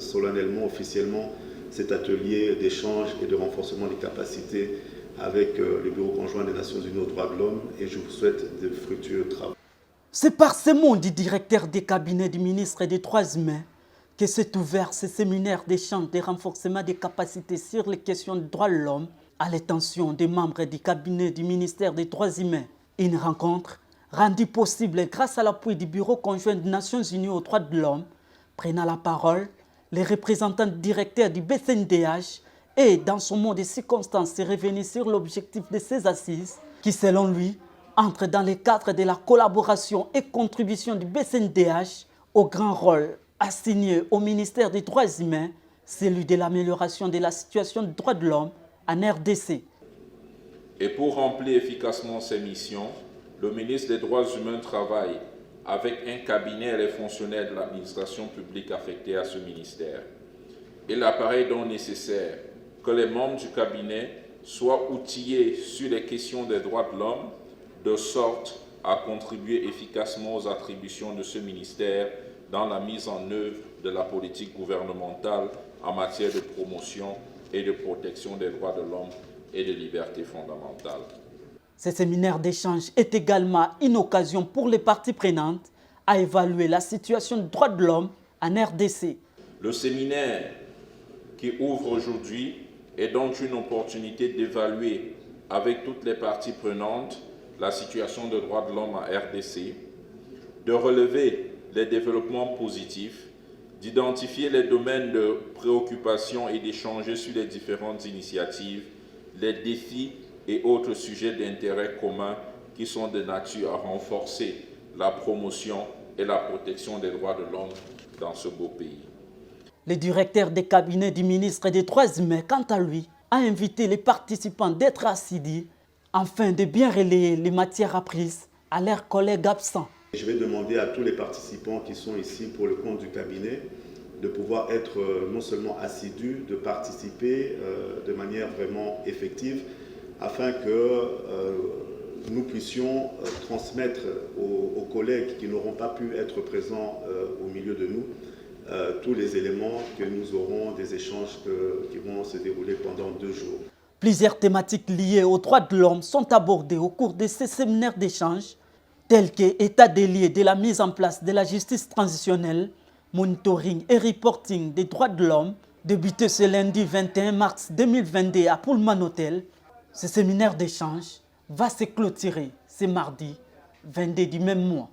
solennellement, officiellement, cet atelier d'échange et de renforcement des capacités avec le Bureau conjoint des Nations Unies aux droits de l'homme et je vous souhaite de fructueux travaux. C'est par ces mots du directeur des cabinets du ministre des Droits humains que s'est ouvert ce séminaire d'échange de renforcement des capacités sur les questions des droits de l'homme à l'attention des membres du cabinet du ministère des Droits humains. Une rencontre rendue possible grâce à l'appui du Bureau conjoint des Nations Unies aux droits de l'homme, prenant la parole, les représentants directeurs du BCNDH et, dans son mot de circonstance, s'est revenu sur l'objectif de ces assises qui, selon lui, entre dans le cadre de la collaboration et contribution du BCNDH au grand rôle assigné au ministère des Droits humains, celui de l'amélioration de la situation des droits de l'homme en RDC. Et pour remplir efficacement ces missions, le ministre des Droits humains travaille avec un cabinet et les fonctionnaires de l'administration publique affectés à ce ministère. Il apparaît donc nécessaire que les membres du cabinet soient outillés sur les questions des droits de l'homme, de sorte à contribuer efficacement aux attributions de ce ministère dans la mise en œuvre de la politique gouvernementale en matière de promotion et de protection des droits de l'homme et des libertés fondamentales. Ce séminaire d'échange est également une occasion pour les parties prenantes à évaluer la situation des droits de l'homme en RDC. Le séminaire qui ouvre aujourd'hui est donc une opportunité d'évaluer avec toutes les parties prenantes la situation des droits de l'homme en RDC, de relever les développements positifs, d'identifier les domaines de préoccupation et d'échanger sur les différentes initiatives, les défis et autres sujets d'intérêt commun qui sont de nature à renforcer la promotion et la protection des droits de l'homme dans ce beau pays. Le directeur des cabinets du ministre des Droits humains, quant à lui, a invité les participants d'être assidus afin de bien relayer les matières apprises à leurs collègues absents. Je vais demander à tous les participants qui sont ici pour le compte du cabinet de pouvoir être non seulement assidus, de participer de manière vraiment effective afin que nous puissions transmettre aux collègues qui n'auront pas pu être présents au milieu de nous tous les éléments que nous aurons des échanges qui vont se dérouler pendant 2 jours. Plusieurs thématiques liées aux droits de l'homme sont abordées au cours de ces séminaires d'échange, tels que état des lieux de la mise en place de la justice transitionnelle, monitoring et reporting des droits de l'homme, débuté ce lundi 21 mars 2022 à Pullman Hotel. Ce séminaire d'échange va se clôturer ce mardi 22 du même mois.